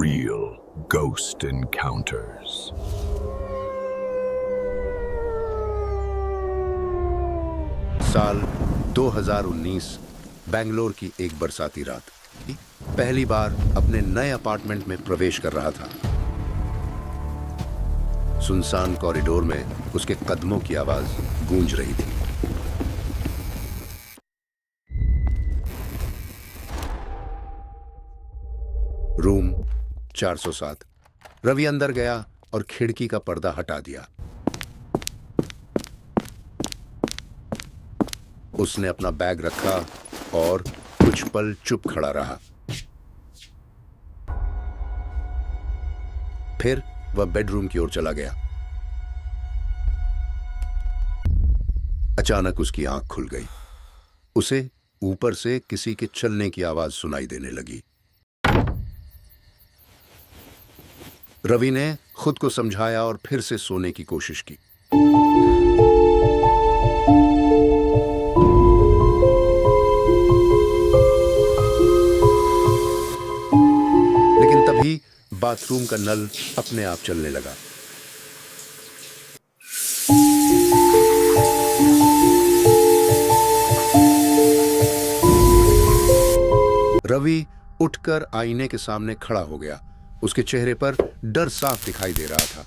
Real ghost encounters. साल 2019 बेंगलोर की एक बरसाती रात। पहली बार अपने नए अपार्टमेंट में प्रवेश कर रहा था। सुनसान कॉरिडोर में उसके कदमों की आवाज गूंज रही थी। रूम 407। रवि अंदर गया और खिड़की का पर्दा हटा दिया। उसने अपना बैग रखा और कुछ पल चुप खड़ा रहा। फिर वह बेडरूम की ओर चला गया। अचानक उसकी आंख खुल गई। उसे ऊपर से किसी के चलने की आवाज सुनाई देने लगी। रवि ने खुद को समझाया और फिर से सोने की कोशिश की। लेकिन तभी बाथरूम का नल अपने आप चलने लगा। रवि उठकर आईने के सामने खड़ा हो गया। उसके चेहरे पर डर साफ दिखाई दे रहा था।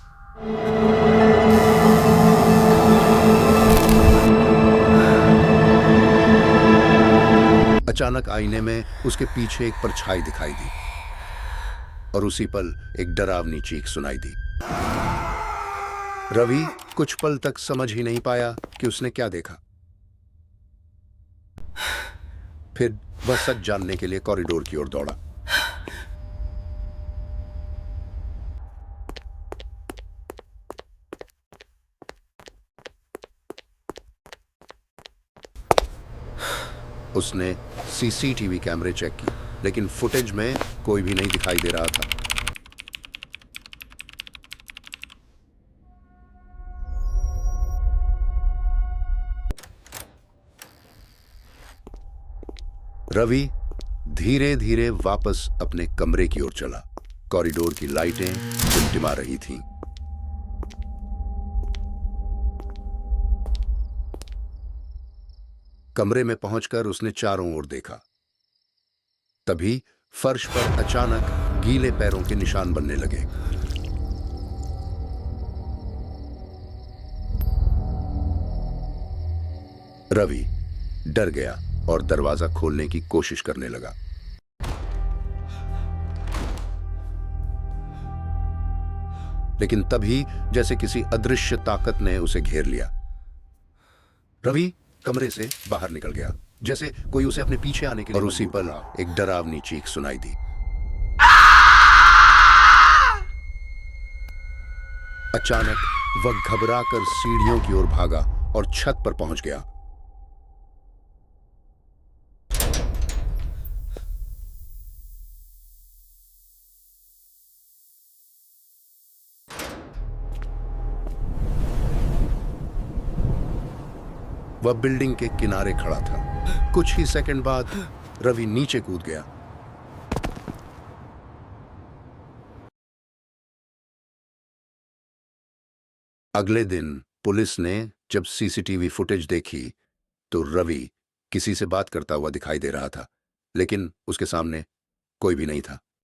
अचानक आईने में उसके पीछे एक परछाई दिखाई दी और उसी पल एक डरावनी चीख सुनाई दी। रवि कुछ पल तक समझ ही नहीं पाया कि उसने क्या देखा। फिर वह सच जानने के लिए कॉरिडोर की ओर दौड़ा। उसने सीसीटीवी कैमरे चेक की, लेकिन फुटेज में कोई भी नहीं दिखाई दे रहा था। रवि धीरे धीरे वापस अपने कमरे की ओर चला। कॉरिडोर की लाइटें टिमटिमा रही थीं। कमरे में पहुंचकर उसने चारों ओर देखा। तभी फर्श पर अचानक गीले पैरों के निशान बनने लगे। रवि डर गया और दरवाजा खोलने की कोशिश करने लगा। लेकिन तभी जैसे किसी अदृश्य ताकत ने उसे घेर लिया। रवि कमरे से बाहर निकल गया, जैसे कोई उसे अपने पीछे आने के लिए। और उसी पल एक डरावनी चीख सुनाई दी। अचानक वह घबराकर सीढ़ियों की ओर भागा और छत पर पहुंच गया। वह बिल्डिंग के किनारे खड़ा था। कुछ ही सेकंड बाद रवि नीचे कूद गया। अगले दिन पुलिस ने जब सीसीटीवी फुटेज देखी तो रवि किसी से बात करता हुआ दिखाई दे रहा था, लेकिन उसके सामने कोई भी नहीं था।